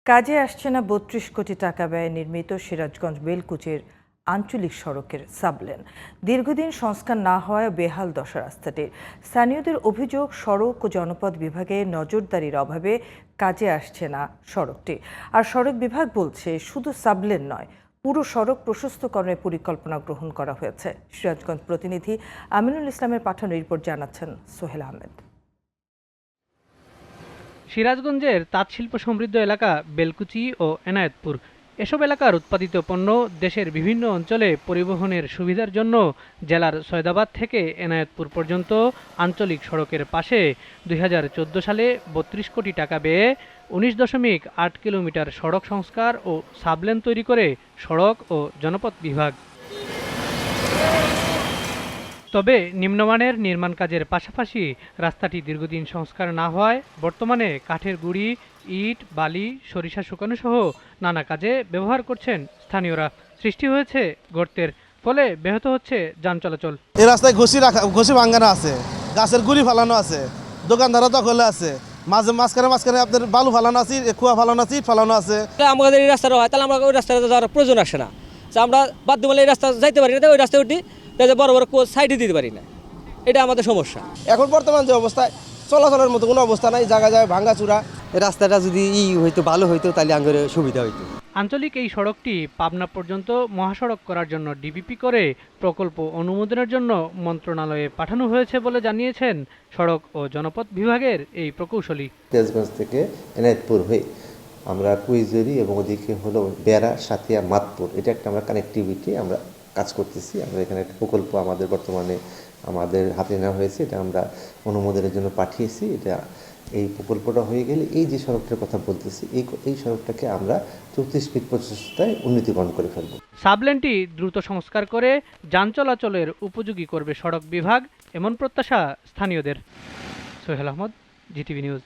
কাজে আসছে না ৩২ কোটি টাকা ব্যয়ে নির্মিত সিরাজগঞ্জ বেলকুচির আঞ্চলিক সড়কের সাবলেন। দীর্ঘদিন সংস্কার না হওয়ায় বেহাল দশা রাস্তাটির। স্থানীয়দের অভিযোগ, সড়ক ও জনপদ বিভাগে নজরদারির অভাবে কাজে আসছে না সড়কটি। আর সড়ক বিভাগ বলছে শুধু সাবলেন নয়, পুরো সড়ক প্রশস্তকরণের পরিকল্পনা গ্রহণ করা হয়েছে। সিরাজগঞ্জ প্রতিনিধি আমিনুল ইসলামের পাঠানো রিপোর্ট জানাচ্ছেন সোহেল আহমেদ। সিরাজগঞ্জের তাঁতশিল্প সমৃদ্ধ এলাকা বেলকুচি ও এনায়েতপুর। এসব এলাকার উৎপাদিত পণ্য দেশের বিভিন্ন অঞ্চলে পরিবহনের সুবিধার জন্য জেলার সৈয়দাবাদ থেকে এনায়েতপুর পর্যন্ত আঞ্চলিক সড়কের পাশে 2014 সালে 32 কোটি টাকা ব্যয়ে 19.8 কিলোমিটার সড়ক সংস্কার ও সাবলেন তৈরি করে সড়ক ও জনপথ বিভাগ। তবে নিম্নমানের নির্মাণ কাজের পাশাপাশি রাস্তাটি দীর্ঘদিন সংস্কার না হওয়ায় বর্তমানে কাঠের গুঁড়ি, ইট, বালি, সরিষা শুকানো সহ নানা কাজে ব্যবহার করছেন স্থানীয়রা। সৃষ্টি হয়েছে গর্তের, ফলে ব্যাহত হচ্ছে যান চলাচল। এই রাস্তায় ঘষি ভাঙানো আছে, গাছের গুড়ি ফালানো আছে, দোকানদারও দখলে আছে, মাঝখানে আপনার বালু ফালানো আছে, কুয়া ফালানো আছে, ইট ফালানো আছে। আমাদের এই রাস্তাটা হয় তাহলে আমরা ওই রাস্তাটা যাওয়ার প্রয়োজন আসে না। আমরা বাধ্য হলে এই রাস্তা যাইতে পারি না, ওই রাস্তায় উঠি বড় বড় সাইডে দিতে পারি না, এটা আমাদের সমস্যা। এখন বর্তমান যে অবস্থায় চলাচলের মতো কোনো অবস্থা নাই, জায়গা যায় ভাঙাচুরা। এই রাস্তাটা যদি হইতো ভালো হইতো তাহলে আমাদের সুবিধা হইতো। আঞ্চলিক এই সড়কটি পাবনা পর্যন্ত মহাসড়ক করার জন্য ডিপিপি করে প্রকল্প অনুমোদনের জন্য মন্ত্রণালয়ে পাঠানো হয়েছে বলে জানিয়েছেন সড়ক ও জনপথ বিভাগের এই প্রকৌশলী। সিরাজগঞ্জ থেকে এনায়েতপুর হয়ে আমরা কুইজরি এবং ওদিকে হলো বেড়া, সাতিয়া, মাতপুর, এটা একটা আমরা কানেক্টিভিটি আমরা কাজ করতেছি। আমরা এখানে একটা প্রকল্প আমাদের বর্তমানে আমাদের হাতে নেওয়া হয়েছে, এটা আমরা অনুমোদনের জন্য পাঠিয়েছি। এটা এই প্রকল্পটা হয়ে গেলে এই যে সড়কটার কথা বলতেছি এই সড়কটাকে আমরা 34 ফিট প্রশস্ততায় উন্নীতকরণ করে ফেলব। সাবলেনটি দ্রুত সংস্কার করে যান চলাচলের উপযোগী করবে সড়ক বিভাগ, এমন প্রত্যাশা স্থানীয়দের। Sohel Ahmed, GTV news.